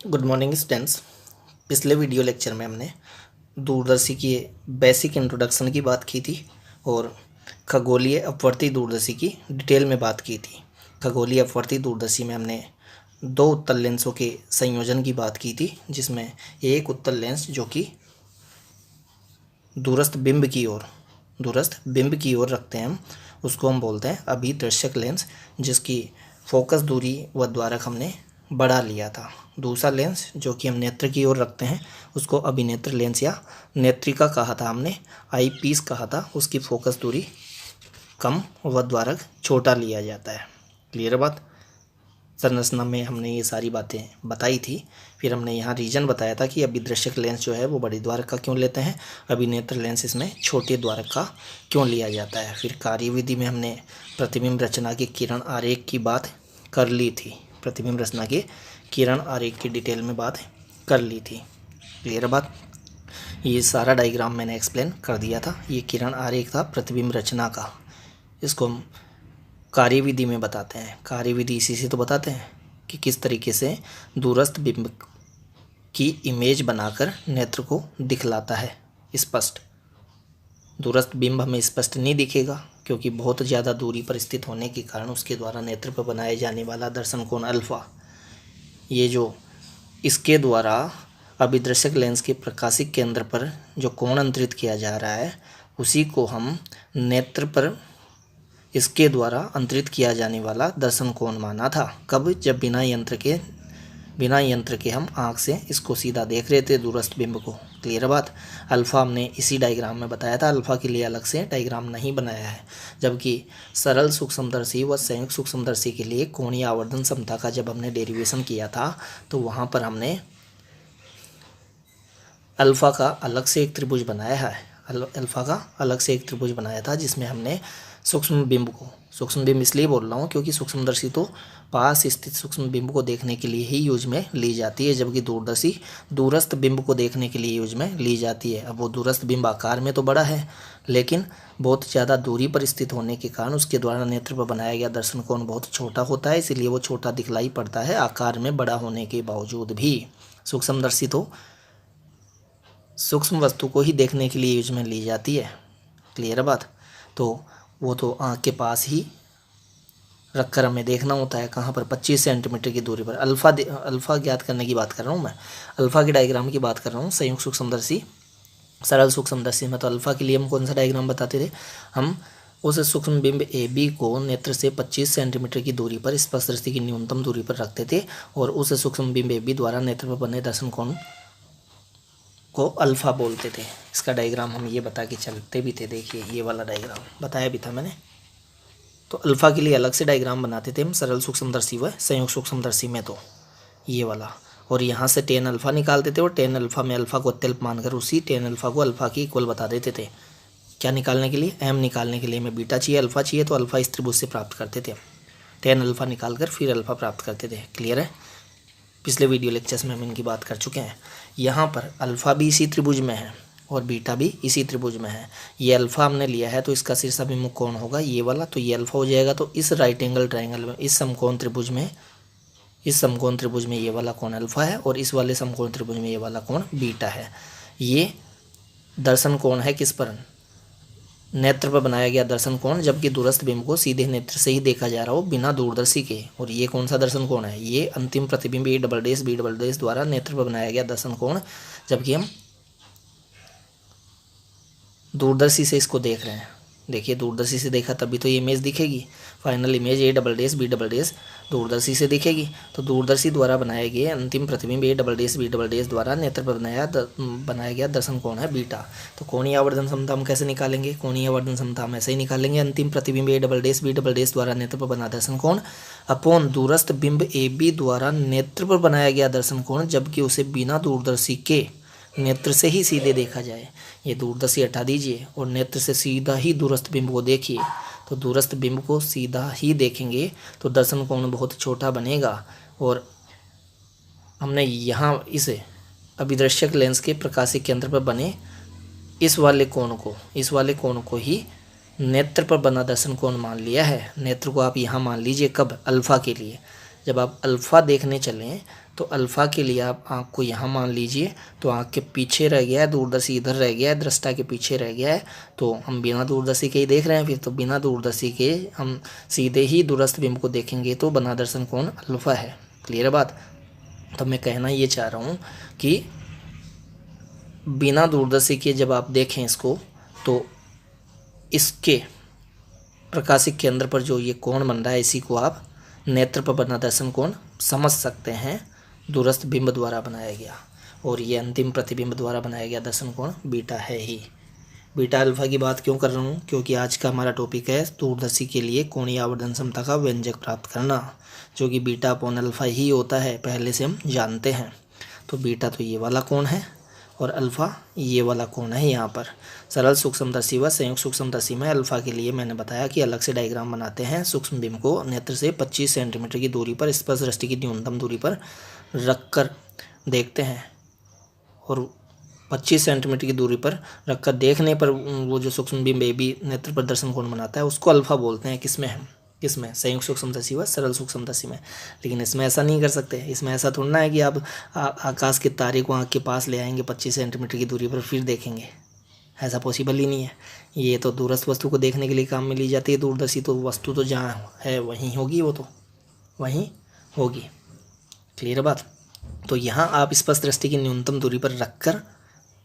Good morning students. पिछले video lecture में हमने दूरदर्शी की बेसिक इंट्रोडक्शन की बात की थी और खगोलीय अपवर्ती दूरदर्शी की डिटेल में बात की थी। खगोलीय अपवर्ती दूरदर्शी में हमने दो उत्तल लेंसों के संयोजन की बात की थी, जिसमें एक उत्तल लेंस जो कि दूरस्थ बिंब की ओर रखते हैं हम, उसको हम बोलते हैं अभिदर्शक लेंस, जिसकी फोकस दूरी व द्वारक हमने बढ़ा लिया था। दूसरा लेंस जो कि हम नेत्र की ओर रखते हैं उसको अभिनेत्र लेंस या नेत्रिका कहा था, हमने आई पीस कहा था। उसकी फोकस दूरी कम व द्वारक छोटा लिया जाता है। क्लियर बात। संरचना में हमने ये सारी बातें बताई थी। फिर हमने यहाँ रीजन बताया था कि अभिदर्शक लेंस जो है वो बड़ी द्वारक का क्यों लेते हैं, अभिनेत्र लेंस इसमें छोटे द्वारक का क्यों लिया जाता है। फिर कार्यविधि में हमने प्रतिबिंब रचना के किरण आरेख की बात कर ली थी। प्रतिबिंब रचना के किरण आरेख की डिटेल में बात कर ली थी। क्लियर बात। ये सारा डायग्राम मैंने एक्सप्लेन कर दिया था। ये किरण आरेख था प्रतिबिंब रचना का। इसको हम कार्यविधि में बताते हैं। कार्यविधि इसी से तो बताते हैं कि किस तरीके से दूरस्थ बिंब की इमेज बनाकर नेत्र को दिखलाता है स्पष्ट। दूरस्थ बिंब हमें स्पष्ट नहीं दिखेगा क्योंकि बहुत ज़्यादा दूरी पर स्थित होने के कारण उसके द्वारा नेत्र पर बनाए जाने वाला दर्शन कोण अल्फा, ये जो इसके द्वारा अभिदर्शक लेंस के प्रकाशिक केंद्र पर जो कोण अंतरित किया जा रहा है उसी को हम नेत्र पर इसके द्वारा अंतरित किया जाने वाला दर्शन कोण माना था। कब? जब बिना यंत्र के हम आँख से इसको सीधा देख रहे थे दूरस्थ बिंब को। क्लियर बात। अल्फ़ा हमने इसी डायग्राम में बताया था। अल्फ़ा के लिए अलग से डायग्राम नहीं बनाया है, जबकि सरल सूक्ष्मदर्शी व संयुक्त सूक्ष्मदर्शी के लिए कोणीय आवर्धन समता का जब हमने डेरिवेशन किया था तो वहाँ पर हमने अल्फ़ा का अलग से एक त्रिभुज बनाया है। अल्फ़ा का अलग से एक त्रिभुज बनाया था जिसमें हमने सूक्ष्म बिंब इसलिए बोल रहा हूँ क्योंकि सूक्ष्मदर्शी तो पास स्थित सूक्ष्म बिंब को देखने के लिए ही यूज में ली जाती है, जबकि दूरदर्शी दूरस्थ बिंब को देखने के लिए यूज में ली जाती है। अब वो दूरस्थ बिंब आकार में तो बड़ा है, लेकिन बहुत ज़्यादा दूरी पर स्थित होने के कारण उसके द्वारा नेत्र पर बनाया गया दर्शन कोण बहुत छोटा होता है, इसीलिए वो छोटा दिखलाई पड़ता है आकार में बड़ा होने के बावजूद भी। सूक्ष्मदर्शी तो सूक्ष्म वस्तु को ही देखने के लिए यूज में ली जाती है। क्लियर बात। तो वो तो आँख के पास ही रखकर हमें देखना होता है। कहाँ पर? 25 सेंटीमीटर की दूरी पर। अल्फ़ा ज्ञात करने की बात कर रहा हूँ मैं, अल्फ़ा के डायग्राम की बात कर रहा हूँ। संयुक्त सूक्ष्मदर्शी, सरल सूक्ष्मदर्शी में तो अल्फ़ा के लिए हम कौन सा डायग्राम बताते थे? हम उस सूक्ष्म बिंब ए बी को नेत्र से 25 सेंटीमीटर की दूरी पर स्पर्श दृष्टि की न्यूनतम दूरी पर रखते थे और उस सूक्ष्म बिंब ए बी द्वारा नेत्र पर बने दर्शन कोण को अल्फ़ा बोलते थे। इसका डायग्राम हम ये बता के चलते भी थे। देखिए ये वाला डायग्राम बताया भी था मैंने। तो अल्फ़ा के लिए अलग से डायग्राम बनाते थे हम सरल सूक्ष्मदर्शी व संयुक्त सूक्ष्मदर्शी में, तो ये वाला। और यहाँ से टेन अल्फ़ा निकालते थे और टेन अल्फ़ा में अल्फ़ा को अत्यल्प मानकर उसी टेन अल्फ़ा को अल्फ़ा की इक्वल बता देते थे। क्या निकालने के लिए? एम निकालने के लिए। हमें बीटा चाहिए, अल्फ़ा चाहिए, तो अल्फ़ा इस त्रिभुज से प्राप्त करते थे। टेन अल्फ़ा निकाल कर फिर अल्फ़ा प्राप्त करते थे। क्लियर है। पिछले वीडियो लेक्चर्स में हम इनकी बात कर चुके हैं। यहाँ पर अल्फ़ा भी इसी त्रिभुज में है और बीटा भी इसी त्रिभुज में है। ये अल्फ़ा हमने लिया है तो इसका शीर्षाभिमुख कोण होगा ये वाला, तो ये अल्फ़ा हो जाएगा। तो इस राइट एंगल ट्रायंगल में इस समकोण त्रिभुज में ये वाला कोण अल्फ़ा है और इस वाले समकोण त्रिभुज में ये वाला कोण बीटा है। ये दर्शन कोण है किस पर? नेत्र पर बनाया गया दर्शन कोण, जबकि दूरस्थ बिंब को सीधे नेत्र से ही देखा जा रहा हो बिना दूरदर्शी के। और ये कौन सा दर्शन कोण है? ये अंतिम प्रतिबिंब A double dash B double dash द्वारा नेत्र पर बनाया गया दर्शन कोण, जबकि हम दूरदर्शी से इसको देख रहे हैं। देखिए दूरदर्शी से देखा तभी तो ये इमेज दिखेगी। Final image A double dash B double dash दूरदर्शी से दिखेगी। तो दूरदर्शी द्वारा बनाए गए अंतिम प्रतिबिंब A double dash B double dash द्वारा नेत्र पर बनाया गया दर्शन कोण है बीटा। तो कोणीय आवर्धन समता हम कैसे निकालेंगे? कोणीय आवर्धन समता हम ऐसे ही निकालेंगे। अंतिम प्रतिबिंब A double dash B double dash द्वारा नेत्र पर बना दर्शन कोण अपॉन दूरस्थ बिंब ए बी द्वारा नेत्र पर बनाया गया दर्शन कोण, जबकि उसे बिना दूरदर्शी के नेत्र से ही सीधे देखा जाए। ये दूरदर्शी हटा दीजिए और नेत्र से सीधा ही दूरस्थ बिंब को देखिए। तो दूरस्थ बिंब को सीधा ही देखेंगे तो दर्शन कोण बहुत छोटा बनेगा। और हमने यहाँ इसे अभिदर्शक लेंस के प्रकाशिक केंद्र पर बने इस वाले कोण को ही नेत्र पर बना दर्शन कोण मान लिया है। नेत्र को आप यहाँ मान लीजिए कब? अल्फ़ा के लिए। जब आप अल्फ़ा देखने चलें तो अल्फ़ा के लिए आप आँख को यहाँ मान लीजिए, तो आँख के पीछे रह गया है, दूरदर्शी इधर रह गया है, दृष्टा के पीछे रह गया है, तो हम बिना दूरदर्शी के ही देख रहे हैं। फिर तो बिना दूरदर्शी के हम सीधे ही दूरस्थ बिंब को देखेंगे तो बना दर्शन कोण अल्फ़ा है। क्लियर है बात। तो मैं कहना ये चाह रहा हूँ कि बिना दूरदर्शी के जब आप देखें इसको, तो इसके प्रकाशिक केंद्र पर जो ये कोण बन रहा है, इसी को आप नेत्र पर बना दर्शन कोण समझ सकते हैं, दूरस्थ बिंब द्वारा बनाया गया। और ये अंतिम प्रतिबिंब द्वारा बनाया गया दर्शन कोण बीटा है ही। बीटा अल्फा की बात क्यों कर रहा हूँ? क्योंकि आज का हमारा टॉपिक है दूरदर्शी के लिए कोणीय आवर्धन क्षमता का व्यंजक प्राप्त करना, जो कि बीटा अपॉन अल्फा ही होता है, पहले से हम जानते हैं। तो बीटा तो ये वाला कोण है और अल्फ़ा ये वाला कोण है यहाँ पर। सरल सूक्ष्मदर्शी व संयुक्त सूक्ष्मदर्शी में अल्फ़ा के लिए मैंने बताया कि अलग से डायग्राम बनाते हैं। सूक्ष्म बिंब को नेत्र से 25 सेंटीमीटर की दूरी पर स्पर्श दृष्टि की न्यूनतम दूरी पर रखकर देखते हैं, और 25 सेंटीमीटर की दूरी पर रखकर देखने पर वो जो सूक्ष्म बिंब भी नेत्र पर दर्शन कोण बनाता है उसको अल्फ़ा बोलते हैं। किसमें? संयुक्त सूक्ष्मदर्शी व सरल सूक्ष्मदर्शी में। लेकिन इसमें ऐसा नहीं कर सकते। इसमें ऐसा थोड़ा है कि आप आकाश के तारे को आँख के पास ले आएंगे 25 सेंटीमीटर की दूरी पर फिर देखेंगे, ऐसा पॉसिबल ही नहीं है। ये तो दूरस्थ वस्तु को देखने के लिए काम में ली जाती है दूरदर्शी, तो वस्तु तो जहाँ है वहीं होगी, वो तो वहीं होगी। क्लियर बात। तो यहाँ आप स्पर्श दृष्टि की न्यूनतम दूरी पर रखकर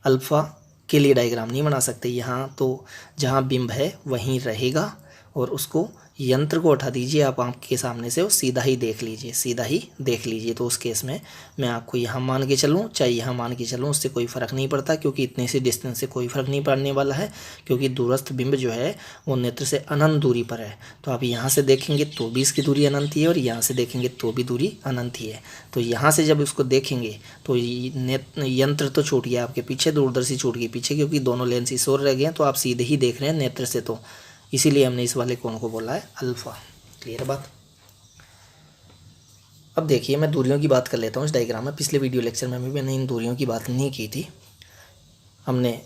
अल्फ़ा के लिए डायग्राम नहीं बना सकते। यहाँ तो जहाँ बिंब है वहीं रहेगा, और उसको यंत्र को उठा दीजिए आप आँख के सामने से, और सीधा ही देख लीजिए। तो उस केस में मैं आपको यहाँ मान के चलूँ चाहे यहाँ मान के चलूँ, उससे कोई फ़र्क नहीं पड़ता, क्योंकि इतने से डिस्टेंस से कोई फ़र्क नहीं पड़ने वाला है, क्योंकि दूरस्थ बिंब जो है वो नेत्र से अनंत दूरी पर है। तो आप यहाँ से देखेंगे तो भी इसकी दूरी अनंत ही है, और यहाँ से देखेंगे तो भी दूरी अनंत ही है। तो यहाँ से जब उसको देखेंगे तो यंत्र तो छूट गया आपके पीछे, दूरदर्शी छूट गई पीछे, क्योंकि दोनों लेंस इस ओर रह गए हैं, तो आप सीधे ही देख रहे हैं नेत्र से, तो इसीलिए हमने इस वाले कोण को बोला है अल्फ़ा। क्लियर बात। अब देखिए मैं दूरियों की बात कर लेता हूँ इस डायग्राम में। पिछले वीडियो लेक्चर में भी मैंने इन दूरियों की बात नहीं की थी। हमने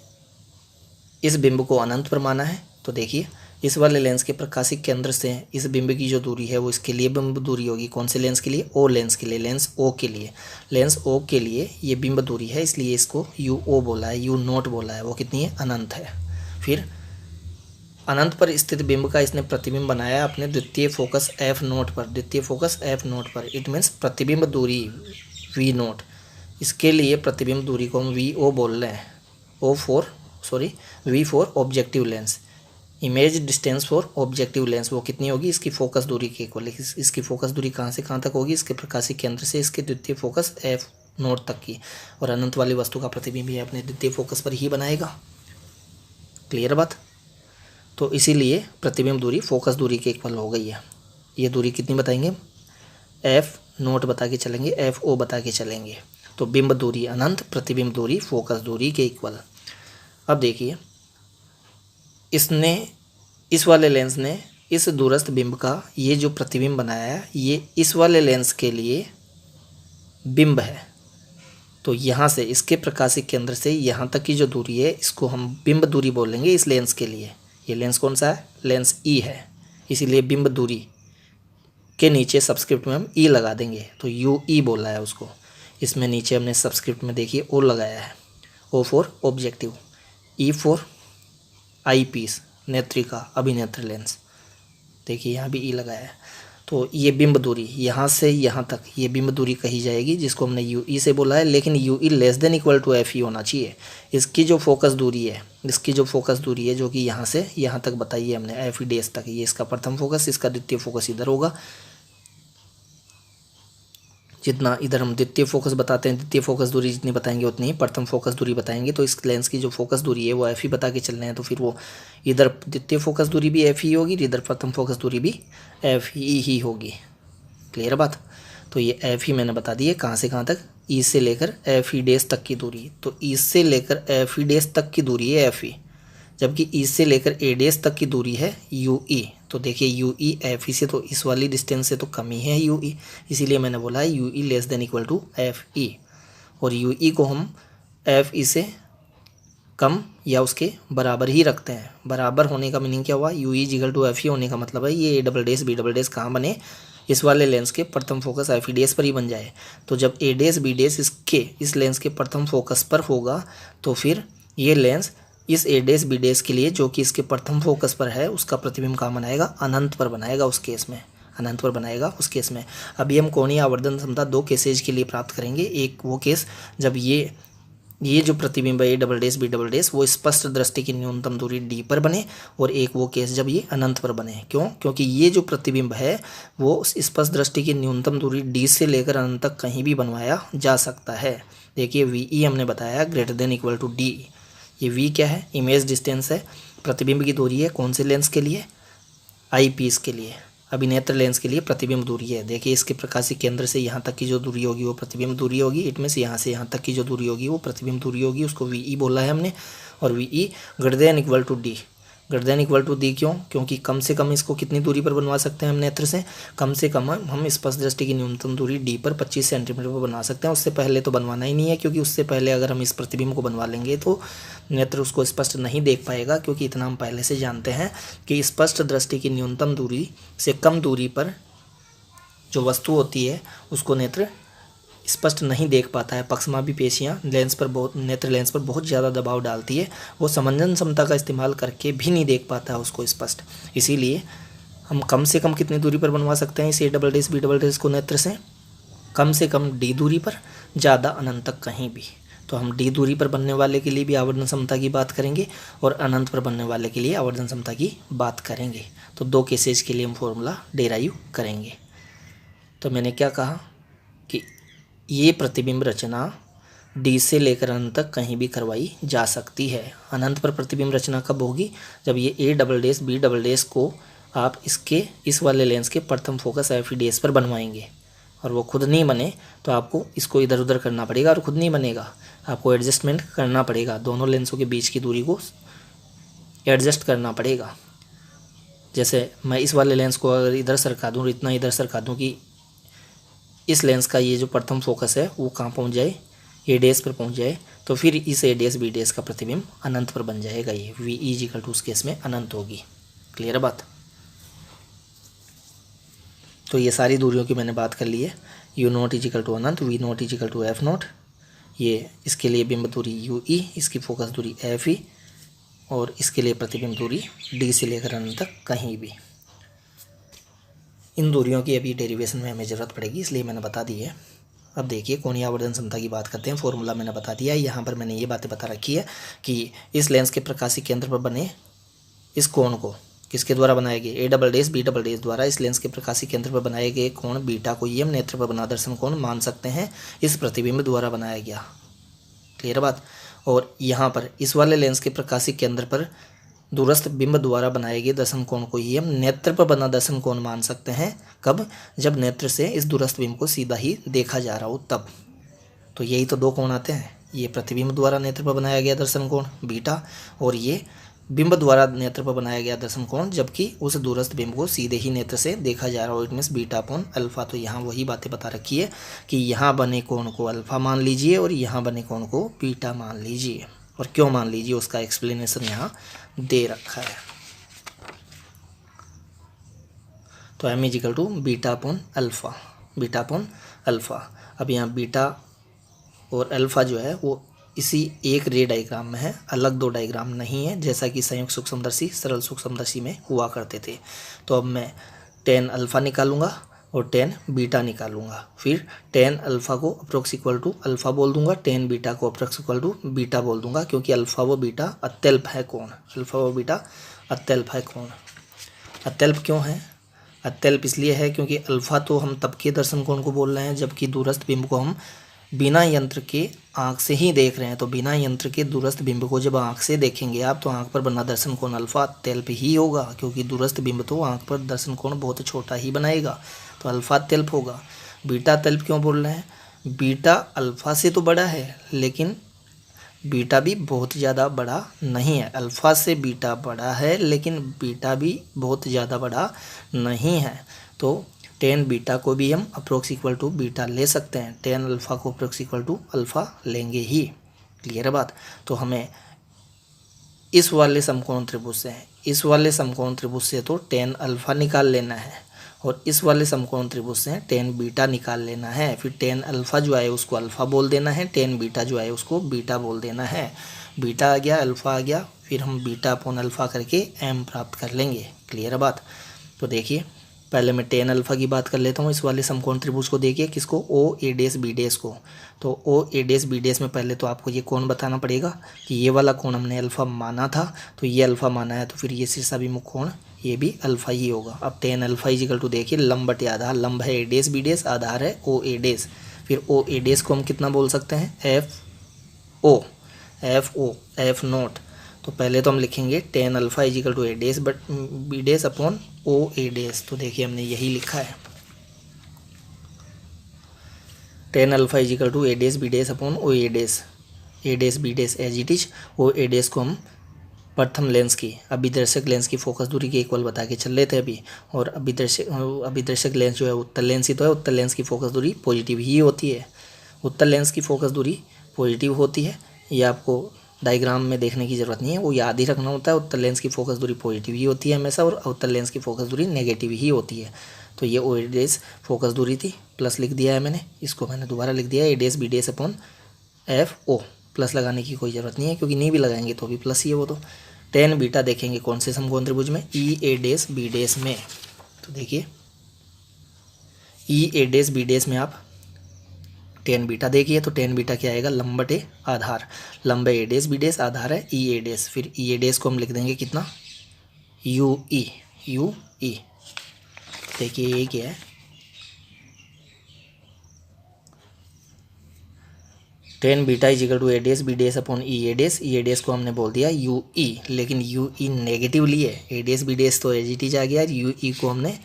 इस बिंब को अनंत पर माना है। तो देखिए इस वाले लेंस के प्रकाशिक केंद्र से इस बिंब की जो दूरी है वो इसके लिए बिंब दूरी होगी। कौन से लेंस के लिए? ओ लेंस के लिए, लेंस ओ के लिए ये बिंब दूरी है, इसलिए इसको UO बोला है, U0 बोला है। वो कितनी है? अनंत है। फिर अनंत पर स्थित बिंब का इसने प्रतिबिंब बनाया अपने द्वितीय फोकस F0 पर। इट मीन्स प्रतिबिंब दूरी V0। इसके लिए प्रतिबिंब दूरी को हम VO बोल रहे हैं। V4 objective lens, image distance for objective lens, वो कितनी होगी? इसकी फोकस दूरी के इक्वल। इसकी फोकस दूरी कहाँ से कहाँ तक होगी? इसके प्रकाशिक केंद्र से इसके द्वितीय फोकस F0 तक की। और अनंत वाली वस्तु का प्रतिबिंब भी अपने द्वितीय फोकस पर ही बनाएगा। क्लियर बात। तो इसीलिए प्रतिबिंब दूरी फोकस दूरी के इक्वल हो गई है। ये दूरी कितनी बताएंगे? F0 बता के चलेंगे, FO बता के चलेंगे। तो बिंब दूरी अनंत, प्रतिबिंब दूरी फोकस दूरी के इक्वल। अब देखिए इस वाले लेंस ने इस दूरस्थ बिंब का ये जो प्रतिबिंब बनाया है, ये इस वाले लेंस के लिए बिंब है। तो यहाँ से इसके प्रकाशिक केंद्र से यहाँ तक की जो दूरी है इसको हम बिंब दूरी बोलेंगे इस लेंस के लिए। ये लेंस कौन सा है? लेंस E है, इसीलिए बिंब दूरी के नीचे सबस्क्रिप्ट में हम E लगा देंगे, तो UE बोला है उसको। इसमें नीचे हमने सबस्क्रिप्ट में देखिए O लगाया है। O for objective, E for eyepiece, नेत्रिका, अभिनेत्र लेंस। देखिए यहाँ भी E लगाया है। तो ये बिंब दूरी यहाँ से यहाँ तक ये बिंब दूरी कही जाएगी, जिसको हमने UE से बोला है। लेकिन UE less than equal to FE होना चाहिए। इसकी जो फोकस दूरी है जो कि यहाँ से यहाँ तक बताई है हमने, FE डेज तक, ये इसका प्रथम फोकस, इसका द्वितीय फोकस इधर होगा। जितना इधर हम द्वितीय फोकस बताते हैं, द्वितीय फोकस दूरी जितनी बताएंगे उतनी ही प्रथम फोकस दूरी बताएंगे। तो इस लेंस की जो फोकस दूरी है वो FE बता के चल रहे हैं, तो फिर वो इधर द्वितीय फोकस दूरी भी FE होगी, इधर प्रथम फोकस दूरी भी FE ही होगी। क्लियर बात। तो ये FE मैंने बता दी है कहाँ से कहाँ तक, E से लेकर FE डेज तक की दूरी। तो E से लेकर FE डेज तक की दूरी है FE, जबकि E से लेकर A डेज तक की दूरी है UE। तो देखिए UE FE से तो इस वाली डिस्टेंस से तो कम ही है UE, इसीलिए मैंने बोला है UE less than equal to FE। और UE को हम FE से कम या उसके बराबर ही रखते हैं। बराबर होने का मीनिंग क्या हुआ? UE इक्वल टू FE होने का मतलब है ये A double dash B double dash कहाँ बने? इस वाले लेंस के प्रथम फोकस एफ ई डैश पर ही बन जाए, तो जब ए डैश बी डैश इस लेंस के प्रथम फोकस पर होगा तो फिर ये लेंस इस ए डैश बी डैश के लिए जो कि इसके प्रथम फोकस पर है उसका प्रतिबिंब कहाँ बनाएगा, अनंत पर बनाएगा उस केस में, अनंत पर बनाएगा उस केस में। अभी हम कोणीय आवर्धन क्षमता दो केसेज के लिए प्राप्त करेंगे। एक वो केस जब ये जो प्रतिबिंब है A double dash B double dash वो स्पष्ट दृष्टि की न्यूनतम दूरी डी पर बने, और एक वो केस जब ये अनंत पर बने। क्यों? क्योंकि ये जो प्रतिबिंब है वो स्पष्ट दृष्टि की न्यूनतम दूरी डी से लेकर अनंत तक कहीं भी बनवाया जा सकता है। देखिए वी ई हमने बताया greater than equal to D. ये वी क्या है? इमेज डिस्टेंस है, प्रतिबिंब की दूरी है। कौन से लेंस के लिए? आई पीस के लिए, अभिनेत्र लेंस के लिए प्रतिबिंब दूरी है। देखिए इसके प्रकाशिक केंद्र से यहाँ तक की जो दूरी होगी वो प्रतिबिंब दूरी होगी। इट में से यहाँ तक की जो दूरी होगी वो प्रतिबिंब दूरी होगी। उसको वी ई बोला है हमने। और V E greater than equal to D. Greater than equal to D क्यों? क्योंकि कम से कम इसको कितनी दूरी पर बनवा सकते हैं हम नेत्र से? कम से कम हम स्पष्ट दृष्टि की न्यूनतम दूरी डी पर 25 सेंटीमीटर पर बना सकते हैं। उससे पहले तो बनवाना ही नहीं है, क्योंकि उससे पहले अगर हम इस प्रतिबिंब को बनवा लेंगे तो नेत्र उसको स्पष्ट नहीं देख पाएगा, क्योंकि इतना हम पहले से जानते हैं कि स्पष्ट दृष्टि की न्यूनतम दूरी से कम दूरी पर जो वस्तु होती है उसको नेत्र स्पष्ट नहीं देख पाता है। पक्षमापी पेशियाँ नेत्र लेंस पर बहुत ज़्यादा दबाव डालती है, वो समंजन क्षमता का इस्तेमाल करके भी नहीं देख पाता है उसको स्पष्ट। इसीलिए हम कम से कम कितनी दूरी पर बनवा सकते हैं इस A double dash B double dash को नेत्र से? कम से कम डी दूरी पर, ज़्यादा अनंत तक कहीं भी। तो हम डी दूरी पर बनने वाले के लिए भी आवर्धन क्षमता की बात करेंगे और अनंत पर बनने वाले के लिए आवर्धन क्षमता की बात करेंगे। तो दो केसेज के लिए हम फॉर्मूला डेराइव करेंगे। तो मैंने क्या कहा कि ये प्रतिबिंब रचना डी से लेकर अनंत तक कहीं भी करवाई जा सकती है। अनंत पर प्रतिबिंब रचना कब होगी? जब ये A double dash B double dash को आप इस वाले लेंस के प्रथम फोकस एफ ई डैश पर बनवाएंगे और वो खुद नहीं बने तो आपको इसको इधर उधर करना पड़ेगा, और खुद नहीं बनेगा, आपको एडजस्टमेंट करना पड़ेगा। दोनों लेंसों के बीच की दूरी को एडजस्ट करना पड़ेगा। जैसे मैं इस वाले लेंस को अगर इधर सरका दूँ, इतना इधर सरका दूँ कि इस लेंस का ये जो प्रथम फोकस है वो कहाँ पहुँच जाए, ए डैश पर पहुँच जाए, तो फिर इस ए डैश बी डैश का प्रतिबिंब अनंत पर बन जाएगा। ये वी ई इक्वल टू उस केस में अनंत होगी। क्लियर है बात? तो ये सारी दूरियों की मैंने बात कर ली है। यू नॉट इजिकल टू अनंत, V naught equal to F naught, ये इसके लिए बिंब दूरी यू ई, इसकी फोकस दूरी एफ ई, और इसके लिए प्रतिबिंब दूरी डी से लेकर अनंत तक कहीं भी। इन दूरियों की अभी डेरिवेशन में हमें ज़रूरत पड़ेगी, इसलिए मैंने बता दी है। अब देखिए कोणीय आवर्धन क्षमता की बात करते हैं। फॉर्मूला मैंने बता दिया है। यहाँ पर मैंने ये बातें बता रखी है कि इस लेंस के प्रकाशिक केंद्र पर बने इस कोण को किसके द्वारा बनाए गए? A double dash B double dash द्वारा इस लेंस के प्रकाशिक केंद्र पर बनाए गए कोण बीटा को ये हम नेत्र पर बना दर्शन कोण मान सकते हैं, इस प्रतिबिंब द्वारा बनाया गया। क्लियर बात? और यहाँ पर इस वाले लेंस के प्रकाशिक केंद्र पर दूरस्थ बिंब द्वारा बनाए गए दर्शन कोण को ही हम नेत्र पर बना दर्शन कोण मान सकते हैं। कब? जब नेत्र से इस दूरस्थ बिंब को सीधा ही देखा जा रहा हो तब। तो यही तो दो कोण आते हैं, ये प्रतिबिंब द्वारा नेत्र पर बनाया गया दर्शन कोण बीटा, और ये बिंब द्वारा नेत्र पर बनाया गया दर्शन कोण जबकि उस दूरस्थ बिंब को सीधे ही नेत्र से देखा जा रहा हो। It means beta upon alpha. तो यहाँ वही बातें बता रखी है कि यहाँ बने कोण को अल्फा मान लीजिए और यहाँ बने कोण को बीटा मान लीजिए, और क्यों मान लीजिए उसका एक्सप्लेनेशन यहाँ दे रखा है। तो M equal to beta upon alpha, beta upon alpha. अब यहाँ बीटा और अल्फा जो है वो इसी एक रे डायग्राम में है, अलग दो डायग्राम नहीं है, जैसा कि संयुक्त सूक्ष्मदर्शी सरल सूक्ष्मदर्शी में हुआ करते थे। तो अब मैं tan अल्फ़ा निकालूंगा और tan बीटा निकालूंगा, फिर tan अल्फ़ा को अप्रोक्स इक्वल टू अल्फ़ा बोल दूंगा, tan बीटा को अप्रोक्स इक्वल टू बीटा बोल दूंगा, क्योंकि अल्फ़ा व बीटा अत्यल्प है कोण, अल्फ़ा व बीटा अत्यल्प है कोण। अत्यल्प क्यों है? अत्यल्प इसलिए है क्योंकि अल्फ़ा तो हम तब के दर्शन कोण को बोल रहे हैं जबकि दूरस्थ बिंब को हम बिना यंत्र के आँख से ही देख रहे हैं। तो बिना यंत्र के दूरस्थ बिंब को जब आँख से देखेंगे आप तो आँख पर बना दर्शन कोण अल्फ़ा अत्यल्प ही होगा, क्योंकि दूरस्थ बिंब तो आँख पर दर्शन कोण बहुत छोटा ही बनाएगा, तो अल्फ़ा अत्यल्प होगा। बीटा अत्यल्प क्यों बोल रहे हैं? बीटा अल्फ़ा से तो बड़ा है लेकिन बीटा भी बहुत ज़्यादा बड़ा नहीं है। अल्फ़ा से बीटा बड़ा है लेकिन बीटा भी बहुत ज़्यादा बड़ा नहीं है। तो tan बीटा को भी हम अप्रोक्स इक्वल टू बीटा ले सकते हैं, tan अल्फ़ा को अप्रोक्स इक्वल टू अल्फ़ा लेंगे ही। क्लियर है बात? तो हमें इस वाले समकोण त्रिभुज से तो tan अल्फ़ा निकाल लेना है और इस वाले समकोण त्रिभुज से टेन बीटा निकाल लेना है। फिर टेन अल्फ़ा जो आए उसको अल्फ़ा बोल देना है, टेन बीटा जो आए उसको बीटा बोल देना है। बीटा आ गया, अल्फ़ा आ गया, फिर हम बीटा अपॉन अल्फ़ा करके एम प्राप्त कर लेंगे। क्लियर है बात। तो देखिए पहले मैं टेन अल्फ़ा की बात कर लेता हूँ इस वाले समकोण त्रिभुज को। देखिए किसको, ओ ए डेस बी डेस को। तो ओ ए डेस बी डेस में पहले तो आपको ये कोण बताना पड़ेगा कि ये वाला कोण हमने अल्फ़ा माना था, तो ये अल्फ़ा माना है, तो फिर ये शीर्षाभिमुख कोण ये भी अल्फ़ा ही होगा। अब टेन अल्फ़ा इजिकल टू देखिए लंब बटे आधार, लंब है ए डेस बी डेस, आधार है ओ ए डेस। फिर ओ ए डेस को हम कितना बोल सकते हैं, एफ ओ एफ नोट। तो पहले तो हम लिखेंगे tan alpha is equal to A dash but B dash upon O A dash. तो देखिए हमने यही लिखा है, tan alpha is equal to A dash B dash upon O A dash B dash as it is. O A dash को हम प्रथम lens की अभिदर्शक लेंस की फोकस दूरी के इक्वल बता के चल रहे थे अभी। और अभिदर्शक लेंस जो है उत्तल लेंस ही तो है, उत्तल लेंस की फोकस दूरी पॉजिटिव ही होती है। उत्तल लेंस की फोकस दूरी पॉजिटिव होती है, ये आपको डायग्राम में देखने की ज़रूरत नहीं है, वो याद ही रखना होता है। उत्तल लेंस की फोकस दूरी पॉजिटिव ही होती है हमेशा, और उत्तल लेंस की फोकस दूरी नेगेटिव ही होती है। तो ये ओ ए डेस फोकस दूरी थी, प्लस लिख दिया है मैंने, इसको मैंने दोबारा लिख दिया है A dash B dash upon F O. Plus लगाने की कोई ज़रूरत नहीं है क्योंकि नहीं भी लगाएंगे तो भी प्लस ही है वो। तो टेन बीटा देखेंगे कौन से समकोण त्रिभुज में, ई ए डेस बी डेस में। तो देखिए ई ए डेस बी डेस में आप टेन बीटा देखिए, तो टेन बीटा क्या आएगा, लंब बटे आधार, लंब ए डेस बी डेस, आधार है ई ए डेस। फिर ई ए डेस को हम लिख देंगे कितना, यू ई। देखिए ये क्या है, tan beta is equal to A dash B dash upon E A dash को हमने बोल दिया यू ई, लेकिन यू ई नेगेटिव लिए, ए डेस बी डेस तो एज इट इज आ गया, यू ई को हमने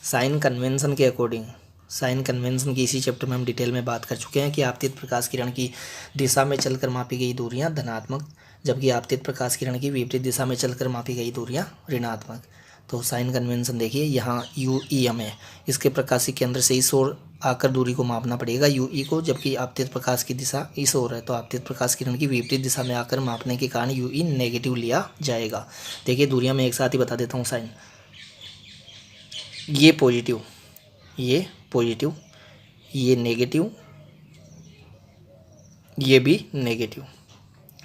साइन कन्वेंशन के अकॉर्डिंग, साइन कन्वेंशन की इसी चैप्टर में हम डिटेल में बात कर चुके हैं कि आपतित प्रकाश किरण की दिशा में चलकर मापी गई दूरियां धनात्मक, जबकि आपतित प्रकाश किरण की विपरीत दिशा में चलकर मापी गई दूरियां ऋणात्मक। तो साइन कन्वेंशन देखिए यहाँ यू ई हमें इसके प्रकाशी केंद्र से इस ओर आकर दूरी को मापना पड़ेगा यू ई को, जबकि आपतित प्रकाश की दिशा इस ओर है, तो आपतित प्रकाश किरण की विपरीत दिशा में आकर मापने के कारण यू ई नेगेटिव लिया जाएगा। देखिए दूरियां मैं एक साथ ही बता देता हूँ साइन, ये पॉजिटिव, ये पॉजिटिव, ये नेगेटिव, ये भी नेगेटिव,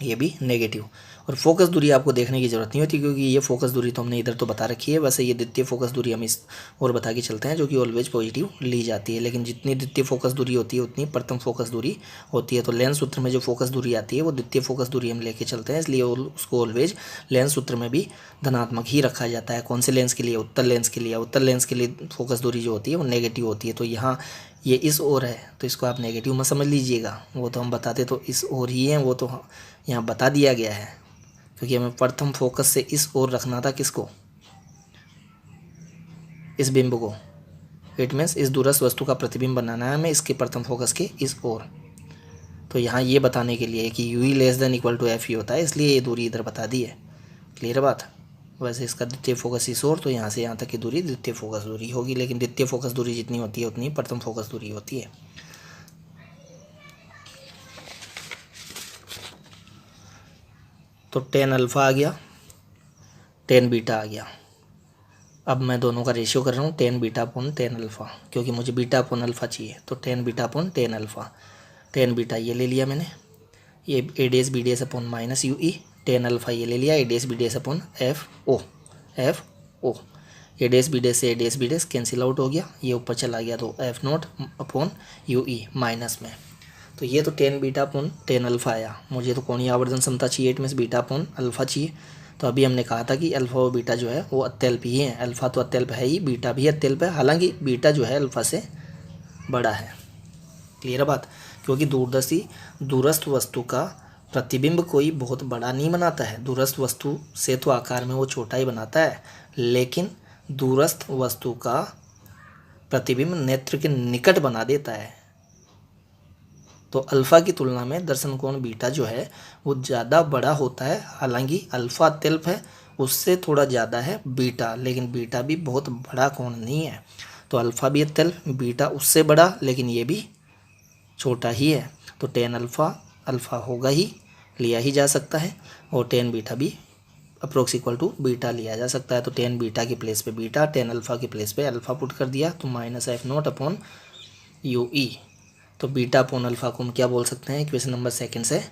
ये भी नेगेटिव। और फोकस दूरी आपको देखने की ज़रूरत नहीं होती क्योंकि ये फोकस दूरी तो हमने इधर तो बता रखी है। वैसे ये द्वितीय फोकस दूरी हम इस और बता के चलते हैं जो कि ऑलवेज पॉजिटिव ली जाती है, लेकिन जितनी द्वितीय फोकस दूरी होती है उतनी प्रथम फोकस दूरी होती है। तो लेंस सूत्र में जो फोकस दूरी आती है वो द्वितीय फोकस दूरी हम लेके चलते हैं, इसलिए उसको ऑलवेज लेंस सूत्र में भी धनात्मक ही रखा जाता है। कौन से लेंस के लिए, उत्तल लेंस के लिए। उत्तल लेंस के लिए फोकस दूरी जो होती है वो नेगेटिव होती है। तो यहाँ ये इस ओर है तो इसको आप नेगेटिव मत समझ लीजिएगा, वो तो हम बताते तो इस ओर ही हैं, वो तो यहाँ बता दिया गया है क्योंकि हमें प्रथम फोकस से इस ओर रखना था, किसको, इस बिंब को। इट मीन्स इस दूरस्थ वस्तु का प्रतिबिंब बनाना है हमें इसके प्रथम फोकस के इस ओर। तो यहाँ ये बताने के लिए कि U E less than equal to F E होता है, इसलिए ये दूरी इधर बता दी है। क्लियर बात। वैसे इसका द्वितीय फोकस इस ओर, तो यहाँ से यहाँ तक की दूरी द्वितीय फोकस दूरी होगी, लेकिन द्वितीय फोकस दूरी जितनी होती है उतनी प्रथम फोकस दूरी होती है। तो टेन अल्फ़ा आ गया, टेन बीटा आ गया। अब मैं दोनों का रेशियो कर रहा हूँ, tan beta upon tan alpha, क्योंकि मुझे बीटा अपॉन अल्फ़ा चाहिए। तो tan beta upon tan alpha, tan beta ये ले लिया मैंने, ये A dash B dash upon minus U E, tan alpha ये ले लिया A dash B dash upon F O. A dash B dash से A dash B dash cancel out हो गया, ये ऊपर चला गया, तो F note upon U E minus में। तो ये तो tan beta upon tan alpha आया। मुझे तो कोणीय आवर्धन क्षमता चाहिए, it means beta upon alpha चाहिए। तो अभी हमने कहा था कि अल्फ़ा और बीटा जो है वो अत्यल्प ही है, अल्फ़ा तो अत्यल्प है ही, बीटा भी अत्यल्प है, हालांकि बीटा जो है अल्फ़ा से बड़ा है। क्लियर बात। क्योंकि दूरस्थ वस्तु का प्रतिबिंब कोई बहुत बड़ा नहीं बनाता है, दूरस्थ वस्तु से तो आकार में वो छोटा ही बनाता है, लेकिन दूरस्थ वस्तु का प्रतिबिंब नेत्र के निकट बना देता है। तो अल्फ़ा की तुलना में दर्शन कोण बीटा जो है वो ज़्यादा बड़ा होता है, हालांकि अल्फ़ा अत्यल्प है, उससे थोड़ा ज़्यादा है बीटा, लेकिन बीटा भी बहुत बड़ा कोण नहीं है। तो अल्फ़ा भी अत्यल्प, बीटा उससे बड़ा, लेकिन ये भी छोटा ही है। तो टेन अल्फ़ा होगा ही, लिया ही जा सकता है, और टेन बीटा भी अप्रोक्स इक्वल टू बीटा लिया जा सकता है। तो टेन बीटा की प्लेस पे बीटा, टेन अल्फ़ा की प्लेस पे अल्फ़ा पुट कर दिया, तो minus F note upon U ई। तो बीटा अपॉन अल्फ़ा को हम क्या बोल सकते हैं, इक्वेशन नंबर सेकंड से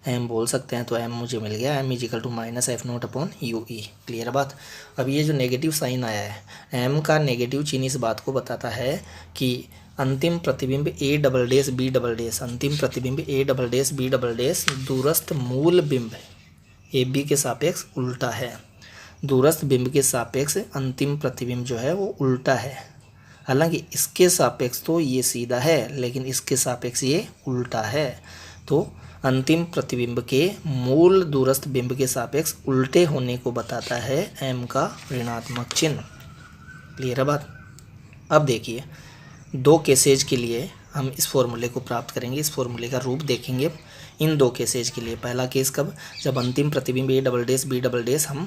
एम बोल सकते हैं। तो एम मुझे मिल गया, M is equal to minus F note upon U E. Clear बात। अब ये जो नेगेटिव साइन आया है, एम का नेगेटिव चिन्ह इस बात को बताता है कि अंतिम प्रतिबिंब A double dash B double dash, अंतिम प्रतिबिंब A double dash B double dash दूरस्थ मूल बिंब ए बी के सापेक्ष उल्टा है। दूरस्थ बिंब के सापेक्ष अंतिम प्रतिबिंब जो है वो उल्टा है। हालांकि इसके सापेक्ष तो ये सीधा है, लेकिन इसके सापेक्ष ये उल्टा है। तो अंतिम प्रतिबिंब के मूल दूरस्थ बिंब के सापेक्ष उल्टे होने को बताता है एम का ऋणात्मक चिन्ह। क्लियर है बात। अब देखिए, दो केसेज के लिए हम इस फॉर्मूले को प्राप्त करेंगे, इस फॉर्मूले का रूप देखेंगे इन दो केसेज के लिए। पहला केस कब, जब अंतिम प्रतिबिंब A double dash B double dash हम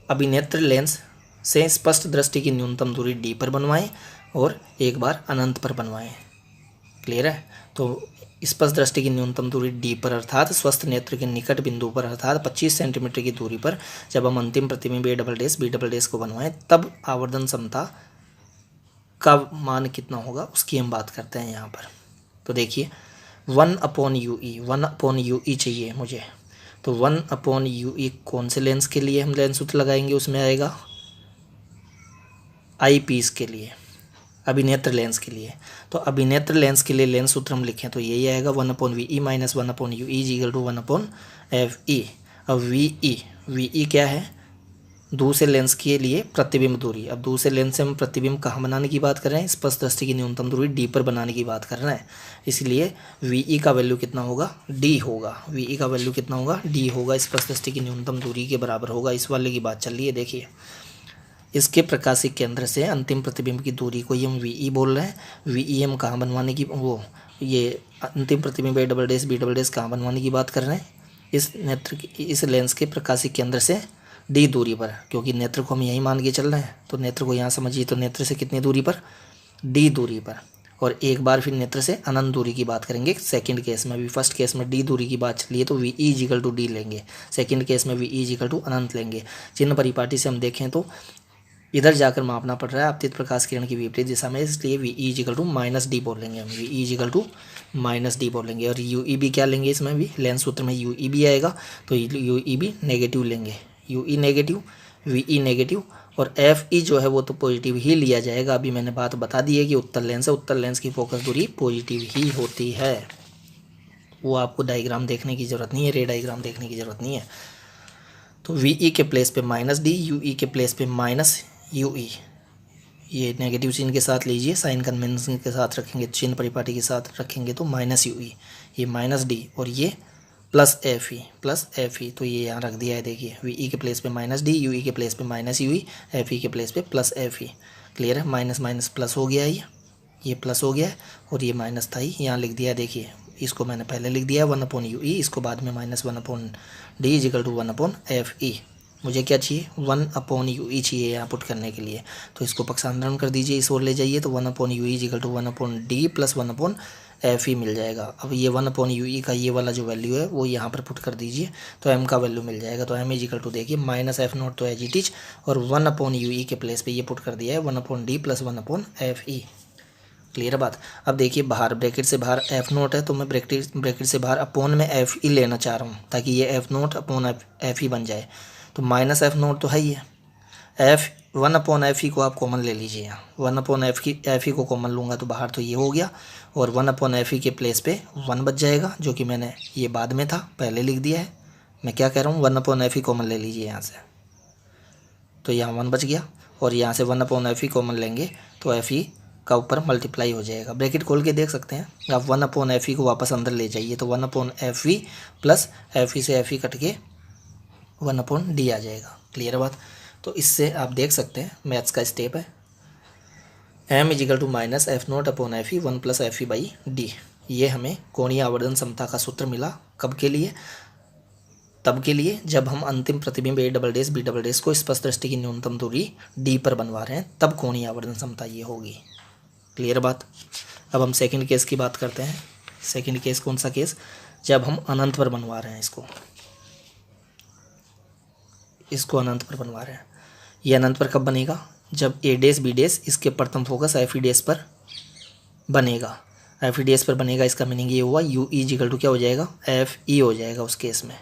अभिनेत्र लेंस से स्पष्ट दृष्टि की न्यूनतम दूरी डी पर बनवाएं और एक बार अनंत पर बनवाएं। क्लियर है। तो स्पष्ट दृष्टि की न्यूनतम दूरी डी पर अर्थात स्वस्थ नेत्र के निकट बिंदु पर अर्थात 25 सेंटीमीटर की दूरी पर जब हम अंतिम प्रतिबिंब A double dash B double dash को बनवाएं, तब आवर्धन क्षमता का मान कितना होगा उसकी हम बात करते हैं यहाँ पर। तो देखिए 1 अपॉन यू ई, 1 अपॉन यू ई चाहिए मुझे। तो 1 अपॉन यू ई कौन से लेंस के लिए हम लेंस सूत्र लगाएंगे, उसमें आएगा आई पीस के लिए, अभिनेत्र लेंस के लिए। तो अभिनेत्र लेंस के लिए लेंस सूत्र हम लिखें तो यही आएगा 1 upon V E minus 1 upon U E equal to 1 upon F E. अब वी ई क्या है, दूसरे लेंस के लिए प्रतिबिंब दूरी। अब दूसरे लेंस से हम प्रतिबिंब कहाँ बनाने की बात कर रहे हैं, स्पष्ट दृष्टि की न्यूनतम दूरी डी पर बनाने की बात कर रहे हैं। इसलिए वी ई का वैल्यू कितना होगा, डी होगा। वी ई का वैल्यू कितना होगा, डी होगा, स्पष्ट दृष्टि की न्यूनतम दूरी के बराबर होगा। इस वाले की बात चल रही है। देखिए, इसके प्रकाशिक केंद्र से अंतिम प्रतिबिंब की दूरी को ही हम वी ई बोल रहे हैं। वी ई हम कहाँ बनवाने की, वो ये अंतिम प्रतिबिंब A double dash B double dash कहाँ बनवाने की बात कर रहे हैं, इस नेत्र इस लेंस के प्रकाशिक केंद्र से डी दूरी पर, क्योंकि नेत्र को हम यही मान के चल रहे हैं। तो नेत्र को यहाँ समझिए, तो नेत्र से कितनी दूरी पर, डी दूरी पर। और एक बार फिर नेत्र से अनंत दूरी की बात करेंगे सेकंड केस में। अभी फर्स्ट केस में डी दूरी की बात चली है तो V E equal to D लेंगे, सेकंड केस में वी ई इक्वल टू अनंत लेंगे। चिन्ह परिपाटी से हम देखें तो इधर जाकर मापना पड़ रहा है आपतित प्रकाश किरण की विपरीत दिशा में, इसलिए V E equal to minus D बोलेंगे हम, V E equal to minus D बोलेंगे। और यू ई बी क्या लेंगे, इसमें भी लेंस सूत्र में यू ई बी आएगा, तो यू ई बी नेगेटिव लेंगे, you E negative, V E negative, और एफ ई जो है वो तो पॉजिटिव ही लिया जाएगा। अभी मैंने बात बता दी है कि उत्तल लेंस है, उत्तल लेंस की फोकस दूरी पॉजिटिव ही होती है। वो आपको डायग्राम देखने की ज़रूरत नहीं है, रे डायग्राम देखने की ज़रूरत नहीं है। तो वी ई के प्लेस पे माइनस डी, यू ई के प्लेस पे माइनस यू ई, ये नेगेटिव चिन्ह के साथ लीजिए, साइन कन्वेंशन के साथ रखेंगे, चिन्ह परिपाटी के साथ रखेंगे तो माइनस यू ई, ये माइनस डी और ये प्लस एफ ई, तो ये यहाँ रख दिया है। देखिए वी ई के प्लेस पे माइनस डी, यू ई के प्लेस पे माइनस यू ई, एफ ई के प्लेस पे प्लस एफ ई। क्लियर है। माइनस माइनस प्लस हो गया है, ये प्लस हो गया है और ये माइनस था ही, यहाँ लिख दिया। देखिए इसको मैंने पहले लिख दिया 1 अपॉन यू ई, इसको बाद में minus 1 upon D equal to 1 upon F E. मुझे क्या चाहिए, 1 अपॉन यू ई चाहिए यहाँ पुट करने के लिए, तो इसको पक्षांतरण कर दीजिए, इस ओर ले जाइए, तो 1 upon U E is equal to 1 upon D plus 1 upon F E मिल जाएगा। अब ये 1 अपॉन यू ई का ये वाला जो वैल्यू है वो यहाँ पर पुट कर दीजिए, तो एम का वैल्यू मिल जाएगा। तो एम इजिकल टू देखिए माइनस एफ नॉट तो एज इट इज, और 1 अपॉन यू ई के प्लेस पे ये पुट कर दिया है 1 upon D plus 1 upon F ई। क्लियर बात। अब देखिए बाहर ब्रैकेट से बाहर एफ नोट है, तो मैं ब्रैकेट से बाहर अपॉन में एफ ई लेना चाह रहा हूँ ताकि ये एफ नोट अपॉन एफ ई बन जाए। तो माइनस एफ नोट तो है ही है, एफ 1 अपॉन एफ ई को आप कॉमन ले लीजिए, यहाँ 1 अपॉन एफ ई को कॉमन लूँगा तो बाहर तो ये हो गया, और 1 अपॉन एफ ई के प्लेस पे 1 बच जाएगा, जो कि मैंने ये बाद में था पहले लिख दिया है। मैं क्या कह रहा हूँ, 1 अपॉन एफ ई कॉमन ले लीजिए यहाँ से, तो यहाँ 1 बच गया, और यहाँ से 1 अपॉन एफ ई कॉमन लेंगे तो एफ ई का ऊपर मल्टीप्लाई हो जाएगा। ब्रैकेट खोल के देख सकते हैं आप, 1 अपॉन एफ ई को वापस अंदर ले जाइए, तो 1 upon F E plus F ई से एफ ई कट के 1 अपॉन डी आ जाएगा। क्लियर बात। तो इससे आप देख सकते हैं मैथ्स का स्टेप है, M equal to minus F note upon F E 1 plus F E by D. ये हमें कोणीय आवर्धन समता का सूत्र मिला, कब के लिए, तब के लिए जब हम अंतिम प्रतिबिंब A double dash B double dash को स्पष्ट दृष्टि की न्यूनतम दूरी डी पर बनवा रहे हैं, तब कोणीय आवर्धन समता ये होगी। क्लियर बात। अब हम सेकंड केस की बात करते हैं। सेकंड केस कौन सा केस, जब हम अनंत पर बनवा रहे हैं इसको, इसको अनंत पर बनवा रहे हैं। ये अनंत पर कब बनेगा? जब ए डैश बी डैश इसके प्रथम फोकस एफ ई डैश पर बनेगा। एफ ई डैश पर बनेगा, इसका मीनिंग ये हुआ यू ई इक्वल टू क्या हो जाएगा? एफ ई हो जाएगा उस केस में।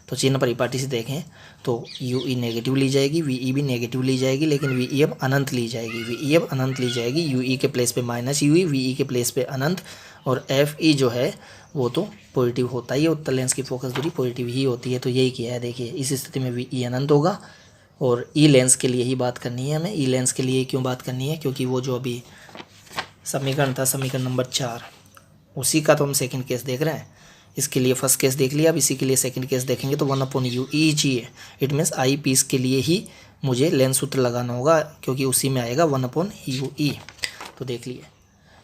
तो चिन्ह परिपाटी से देखें तो यू ई नेगेटिव ली जाएगी, वी ई भी नेगेटिव ली जाएगी, लेकिन वी ई अब अनंत ली जाएगी। वी ई अब अनंत ली जाएगी, यू ई के प्लेस पे माइनस यू ई, वी ई के प्लेस पे अनंत, और एफ ई जो है वो तो पॉजिटिव होता ही है। उत्तल लेंस की फोकस दूरी पॉजिटिव ही होती है। तो यही किया है, देखिए इस स्थिति में वी ई अनंत होगा। और ई लेंस के लिए ही बात करनी है हमें। ई लेंस के लिए क्यों बात करनी है? क्योंकि वो जो अभी समीकरण था, समीकरण नंबर 4, उसी का तो हम सेकंड केस देख रहे हैं। इसके लिए फर्स्ट केस देख लिया, अब इसी के लिए सेकंड केस देखेंगे। तो 1/u ई चाहिए, इट मीन्स आई पीस के लिए ही मुझे लेंस सूत्र लगाना होगा, क्योंकि उसी में आएगा 1/u ई। तो देख लिए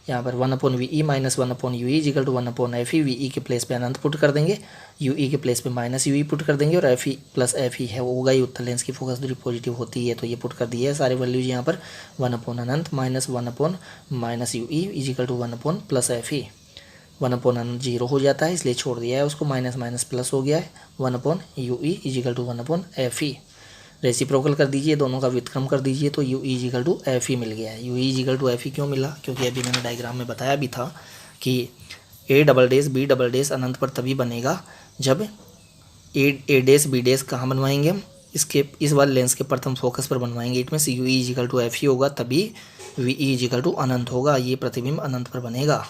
यहाँ पर 1/v E minus 1/u E equal to 1/f E. V E के प्लेस पे अनंत पुट कर देंगे, यू ई के प्लेस पे माइनस यू ई पुट कर देंगे, और एफ ई प्लस एफ ई है होगा ही। उत्तल लेंस की फोकस दूरी पॉजिटिव होती है, तो ये पुट कर दिए है सारे वैल्यूज यहाँ पर। 1/ अनंत minus 1/-u E equal to 1/ plus F E. 1/ अनंत 0 हो जाता है, इसलिए छोड़ दिया है उसको, माइनस माइनस प्लस हो गया है। 1/u E equal to 1/f E. Reciprocal कर दीजिए, दोनों का व्युत्क्रम कर दीजिए, तो u E equal to F E मिल गया है। u E equal to F E क्यों मिला? क्योंकि अभी मैंने डायग्राम में बताया भी था कि A double dash B double dash अनंत पर तभी बनेगा जब ए डैश बी डैश कहाँ बनवाएंगे हम? इसके इस वाले लेंस के प्रथम फोकस पर बनवाएंगे। It means u E equal to F E होगा, तभी वी ई इक्वल टू अनंत होगा, ये प्रतिबिंब अनंत पर बनेगा।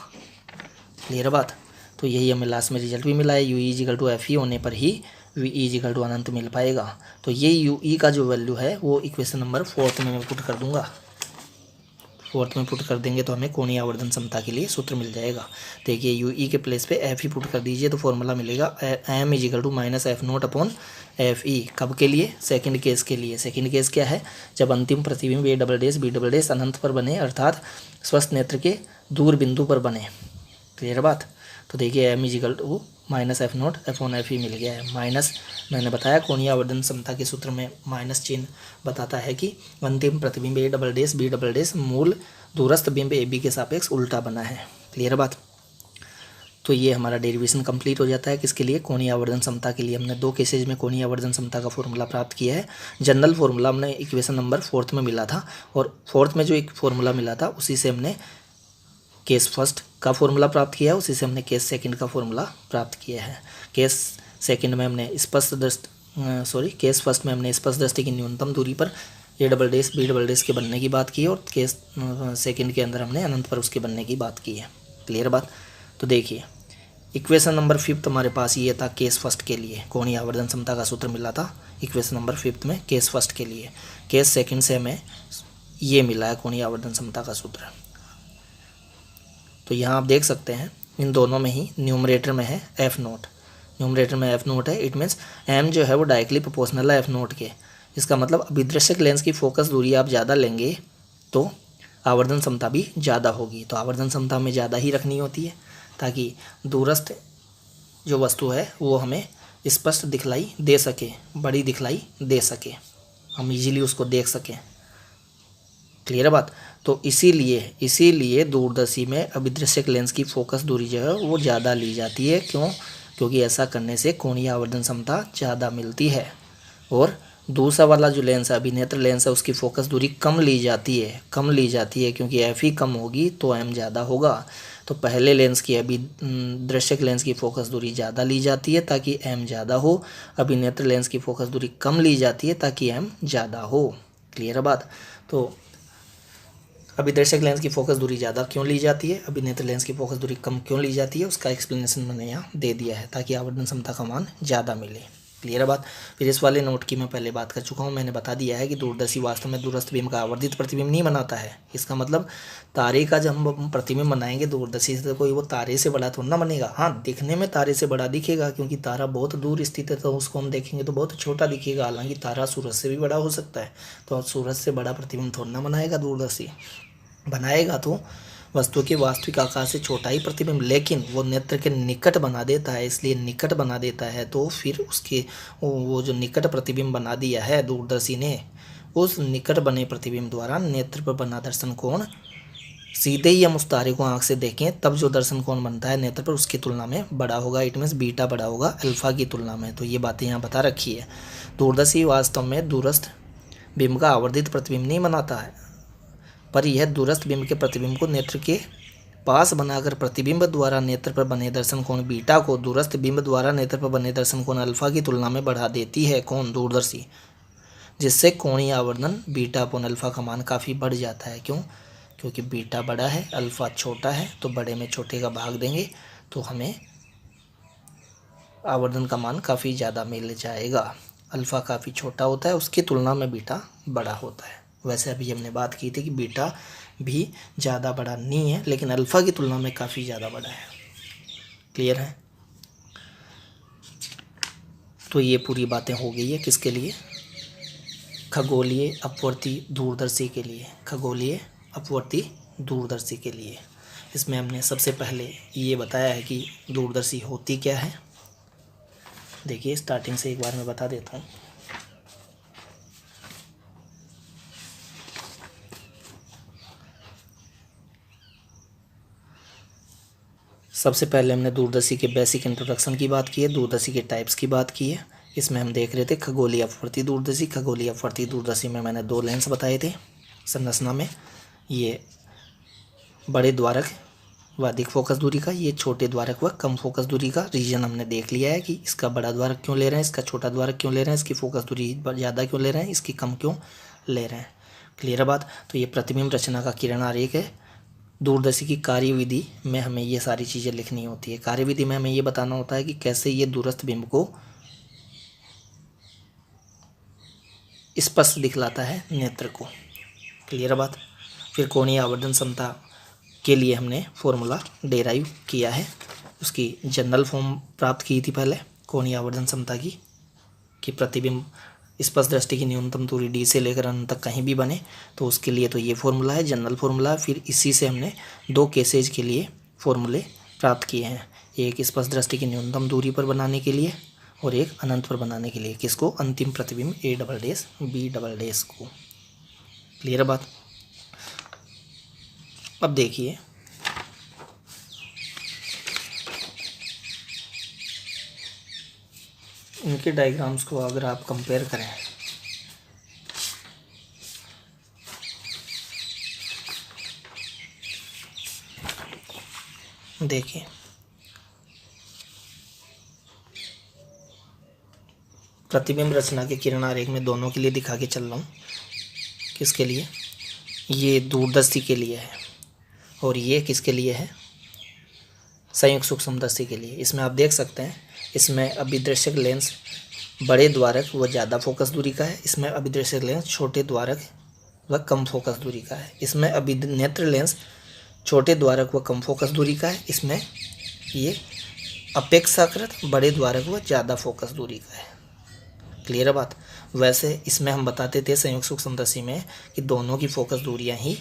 क्लियर बात? तो यही हमें लास्ट में रिजल्ट भी मिला है, U E equal to F E होने पर ही वी ई इक्वल टू अनंत मिल पाएगा। तो ये यू ई का जो वैल्यू है वो इक्वेशन नंबर 4 में मैं पुट कर दूंगा। 4 में पुट कर देंगे तो हमें कोणीय आवर्धन समता के लिए सूत्र मिल जाएगा। देखिए यू ई के प्लेस पे एफ ई पुट कर दीजिए, तो फॉर्मूला मिलेगा M equal to minus F note upon F E. कब के लिए? सेकंड केस के लिए। सेकंड केस क्या है? जब अंतिम प्रतिबिंब A double dash B double dash अनंत पर बने, अर्थात स्वस्थ नेत्र के दूर बिंदु पर बने। क्लियर बात? तो देखिए M equal to minus F note upon F E मिल गया है। माइनस मैंने बताया कोणीय आवर्धन समता के सूत्र में माइनस चिन्ह बताता है कि अंतिम प्रतिबिंब A double dash B double dash मूल दूरस्थ बिंब ए बी के सापेक्ष उल्टा बना है। क्लियर बात? तो ये हमारा डेरिवेशन कंप्लीट हो जाता है। किसके लिए? कोणीय आवर्धन समता के लिए। हमने 2 केसेज में कोणीय आवर्धन समता का फॉर्मूला प्राप्त किया है। जनरल फॉर्मूला हमने इक्वेशन नंबर 4 में मिला था, और 4 में जो एक फॉर्मूला मिला था उसी से हमने केस फर्स्ट का फॉर्मूला प्राप्त किया है, उसी से हमने केस सेकंड का फॉर्मूला प्राप्त किया है। केस सेकंड में हमने केस फर्स्ट में हमने स्पष्ट दृष्टि की न्यूनतम दूरी पर A double dash B double dash के बनने की बात की है, और केस सेकंड के अंदर हमने अनंत पर उसके बनने की बात की है। क्लियर बात? तो देखिए इक्वेशन नंबर 5 हमारे पास ये था केस फर्स्ट के लिए, कोणीय आवर्धन समता का सूत्र मिला था इक्वेशन नंबर 5 में केस फर्स्ट के लिए। केस सेकंड से हमें ये मिला है कोणीय आवर्धन समता का सूत्र। तो यहाँ आप देख सकते हैं इन दोनों में ही न्यूमरेटर में है एफ नोट, न्यूमरेटर में एफ नोट है। इट मीन्स एम जो है वो डायरेक्टली प्रोपोर्शनल है एफ नोट के। इसका मतलब अभिदृश्यक लेंस की फोकस दूरी आप ज़्यादा लेंगे तो आवर्धन क्षमता भी ज़्यादा होगी। तो आवर्धन क्षमता हमें ज़्यादा ही रखनी होती है ताकि दूरस्थ जो वस्तु है वो हमें स्पष्ट दिखलाई दे सके, बड़ी दिखलाई दे सके, हम इजीली उसको देख सकें। क्लियर बात? तो इसीलिए दूरदर्शी में अभिदृश्यक लेंस की फोकस दूरी जो है वो ज़्यादा ली जाती है। क्यों? क्योंकि ऐसा करने से कोणीय आवर्धन क्षमता ज़्यादा मिलती है। और दूसरा वाला जो लेंस है अभिनेत्र लेंस है उसकी फोकस दूरी कम ली जाती है क्योंकि एफ ही कम होगी तो एम ज़्यादा होगा। तो पहले लेंस की अभिदृश्यक लेंस की फोकस दूरी ज़्यादा ली जाती है ताकि एम ज़्यादा हो, अभिनेत्र लेंस की फोकस दूरी कम ली जाती है ताकि एम ज़्यादा हो। क्लियर बात? तो अभिदर्शक लेंस की फोकस दूरी ज़्यादा क्यों ली जाती है, अभिनेत्र लेंस की फोकस दूरी कम क्यों ली जाती है, उसका एक्सप्लेनेशन मैंने यहाँ दे दिया है ताकि आवर्धन क्षमता का मान ज़्यादा मिले। क्लियर बात? फिर इस वाले नोट की मैं पहले बात कर चुका हूँ, मैंने बता दिया है कि दूरदर्शी वास्तव में दूरस्थ बीम का आवर्धित प्रतिबिंब नहीं बनाता है। इसका मतलब तारे का जब हम प्रतिबिंब बनाएंगे दूरदर्शी से तो कोई वो तारे से बड़ा थोड़ा ना बनेगा। हाँ, दिखने में तारे से बड़ा दिखेगा क्योंकि तारा बहुत दूर स्थित है, तो उसको हम देखेंगे तो बहुत छोटा दिखेगा। हालांकि तारा सूरज से भी बड़ा हो सकता है, तो सूरज से बड़ा प्रतिबिंब थोड़ा ना बनाएगा दूरदर्शी। बनाएगा तो वस्तु के वास्तविक आकार से छोटा ही प्रतिबिंब, लेकिन वो नेत्र के निकट बना देता है। इसलिए निकट बना देता है तो फिर उसके वो जो निकट प्रतिबिंब बना दिया है दूरदर्शी ने, उस निकट बने प्रतिबिंब द्वारा नेत्र पर बना दर्शन कोण सीधे ही हम उस तारे को आँख से देखें तब जो दर्शन कोण बनता है नेत्र पर उसकी तुलना में बड़ा होगा। इट मीन्स बीटा बड़ा होगा अल्फा की तुलना में। तो ये बातें यहाँ बता रखी है। दूरदर्शी वास्तव में दूरस्थ बिंब का आवर्धित प्रतिबिंब नहीं बनाता है, पर यह दूरस्थ बिंब के प्रतिबिंब को नेत्र के पास बनाकर प्रतिबिंब द्वारा नेत्र पर बने दर्शन कोण बीटा को दूरस्थ बिंब द्वारा नेत्र पर बने दर्शन कोण अल्फा की तुलना में बढ़ा देती है। कौन? दूरदर्शी। जिससे कोणीय आवर्धन बीटा अपॉन अल्फा का मान काफ़ी बढ़ जाता है। क्यों? क्योंकि बीटा बड़ा है, अल्फा छोटा है, तो बड़े में छोटे का भाग देंगे तो हमें आवर्धन का मान काफ़ी ज़्यादा मिल जाएगा। अल्फ़ा काफ़ी छोटा होता है, उसकी तुलना में बीटा बड़ा होता है। वैसे अभी हमने बात की थी कि बीटा भी ज़्यादा बड़ा नहीं है, लेकिन अल्फ़ा की तुलना में काफ़ी ज़्यादा बड़ा है। क्लियर है? तो ये पूरी बातें हो गई है किसके लिए? खगोलीय अपवर्ती दूरदर्शी के लिए। खगोलीय अपवर्ती दूरदर्शी के लिए। इसमें हमने सबसे पहले ये बताया है कि दूरदर्शी होती क्या है। देखिए स्टार्टिंग से एक बार मैं बता देता हूँ। सबसे पहले हमने दूरदर्शी के बेसिक इंट्रोडक्शन की बात की है, दूरदर्शी के टाइप्स की बात की है। इसमें हम देख रहे थे खगोलीय अपवर्ती दूरदर्शी। खगोलीय अपवर्ती दूरदर्शी में मैंने 2 लेंस बताए थे संरचना में। ये बड़े द्वारक व अधिक फोकस दूरी का, ये छोटे द्वारक व कम फोकस दूरी का। रीजन हमने देख लिया है कि इसका बड़ा द्वारक क्यों ले रहे हैं, इसका छोटा द्वारक क्यों ले रहे हैं, इसकी फोकस दूरी ज़्यादा क्यों ले रहे हैं, इसकी कम क्यों ले रहे हैं। क्लियर है बात? तो ये प्रतिबिंब रचना का किरण आरेख है। दूरदर्शी की कार्यविधि में हमें ये सारी चीज़ें लिखनी होती है। कार्यविधि में हमें ये बताना होता है कि कैसे ये दूरस्थ बिंब को स्पष्ट दिखलाता है नेत्र को। क्लियर है बात? फिर कोणीय आवर्धन क्षमता के लिए हमने फॉर्मूला डेराइव किया है, उसकी जनरल फॉर्म प्राप्त की थी पहले कोणीय आवर्धन क्षमता की, कि प्रतिबिंब स्पष्ट दृष्टि की न्यूनतम दूरी डी से लेकर अनंत तक कहीं भी बने, तो उसके लिए तो ये फॉर्मूला है, जनरल फॉर्मूला। फिर इसी से हमने 2 केसेज के लिए फॉर्मूले प्राप्त किए हैं, एक स्पष्ट दृष्टि की न्यूनतम दूरी पर बनाने के लिए और एक अनंत पर बनाने के लिए। किसको? अंतिम प्रतिबिंब A double dash B double dash को। क्लियर है बात? अब देखिए इनके डायग्राम्स को अगर आप कंपेयर करें, देखिए प्रतिबिंब रचना के किरण आरेख में दोनों के लिए दिखा के चल रहा हूँ। किसके लिए? ये दूरदर्शी के लिए है और ये किसके लिए है? संयुक्त सूक्ष्मदर्शी के लिए। इसमें आप देख सकते हैं, इसमें अभिदर्शक लेंस बड़े द्वारक व ज़्यादा फोकस दूरी का है, इसमें अभिदर्शक लेंस छोटे द्वारक व कम फोकस दूरी का है। इसमें अभिनेत्र लेंस छोटे द्वारक व कम फोकस दूरी का है, इसमें ये अपेक्षाकृत बड़े द्वारक व ज़्यादा फोकस दूरी का है। क्लियर है बात? वैसे इसमें हम बताते थे संयुक्त सूक्ष्मदर्शी में कि दोनों की फोकस दूरियां ही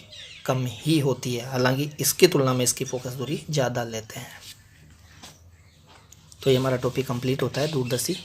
कम ही होती है, हालांकि इसकी तुलना में इसकी फोकस दूरी ज़्यादा लेते हैं। तो ये हमारा टॉपिक कंप्लीट होता है दूरदर्शी